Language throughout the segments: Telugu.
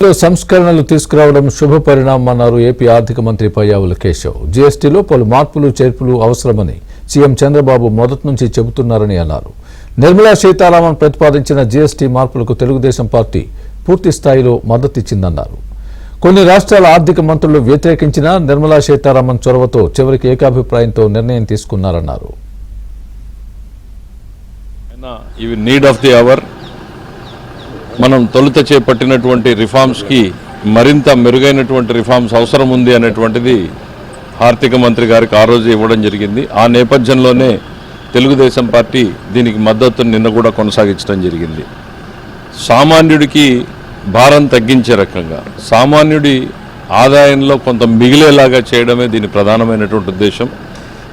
సంస్కరణలు తీసుకురావడం శుభ పరిణామమన్నారు ఏపీ ఆర్థిక మంత్రి పయ్యావుల కేశవ్. జీఎస్టీలో పలు మార్పులు చేర్పులు అవసరమని సీఎం చంద్రబాబు మొదటి నుంచి చెబుతున్నారని అన్నారు. నిర్మలా సీతారామన్ ప్రతిపాదించిన జీఎస్టీ మార్పులకు తెలుగుదేశం పార్టీ పూర్తి స్థాయిలో మద్దతిచ్చిందన్నారు. కొన్ని రాష్ట్రాల ఆర్థిక మంత్రులు వ్యతిరేకించినా నిర్మలా సీతారామన్ చొరవతో చివరికి ఏకాభిప్రాయంతో నిర్ణయం తీసుకున్నారన్నారు. మనం తొలుత చేపట్టినటువంటి రిఫార్మ్స్కి మరింత మెరుగైనటువంటి రిఫార్మ్స్ అవసరం ఉంది అనేటువంటిది ఆర్థిక మంత్రి గారికి ఆ రోజు ఇవ్వడం జరిగింది. ఆ నేపథ్యంలోనే తెలుగుదేశం పార్టీ దీనికి మద్దతును నిన్న కూడా కొనసాగించడం జరిగింది. సామాన్యుడికి భారం తగ్గించే రకంగా సామాన్యుడి ఆదాయంలో కొంత మిగిలేలాగా చేయడమే దీని ప్రధానమైనటువంటి ఉద్దేశం.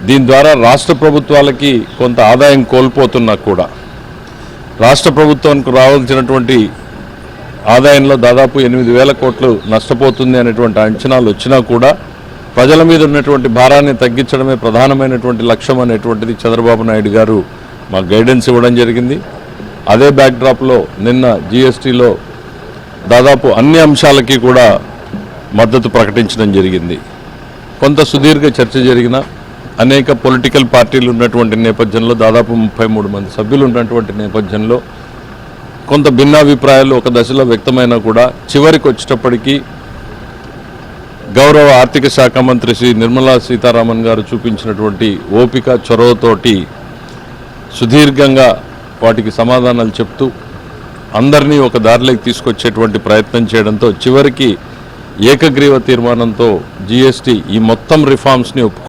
దీని ద్వారా రాష్ట్ర ప్రభుత్వాలకి కొంత ఆదాయం కోల్పోతున్నా కూడా రాష్ట్ర ప్రభుత్వానికి రావాల్సినటువంటి ఆదాయంలో దాదాపు 8,000 కోట్లు నష్టపోతుంది అనేటువంటి అంచనాలు వచ్చినా కూడా ప్రజల మీద ఉన్నటువంటి భారాన్ని తగ్గించడమే ప్రధానమైనటువంటి లక్ష్యం అనేటువంటిది చంద్రబాబు నాయుడు గారు మాకు గైడెన్స్ ఇవ్వడం జరిగింది. అదే బ్యాక్డ్రాప్లో నిన్న జీఎస్టీలో దాదాపు అన్ని అంశాలకి కూడా మద్దతు ప్రకటించడం జరిగింది. కొంత సుదీర్ఘ చర్చ జరిగిన అనేక పొలిటికల్ పార్టీలు ఉన్నటువంటి నేపథ్యంలో దాదాపు 33 మంది సభ్యులు ఉన్నటువంటి నేపథ్యంలో కొంత భిన్నాభిప్రాయాలు ఒక దశలో వ్యక్తమైనా కూడా చివరికి వచ్చేటప్పటికీ గౌరవ ఆర్థిక శాఖ మంత్రి శ్రీ నిర్మలా సీతారామన్ గారు చూపించినటువంటి ఓపిక చొరవతోటి సుదీర్ఘంగా వాటికి సమాధానాలు చెప్తూ అందరినీ ఒక దారిలోకి తీసుకొచ్చేటువంటి ప్రయత్నం చేయడంతో చివరికి ఏకగ్రీవ తీర్మానంతో జీఎస్టీ ఈ మొత్తం రిఫార్మ్స్ని ఒప్పుకున్నారు.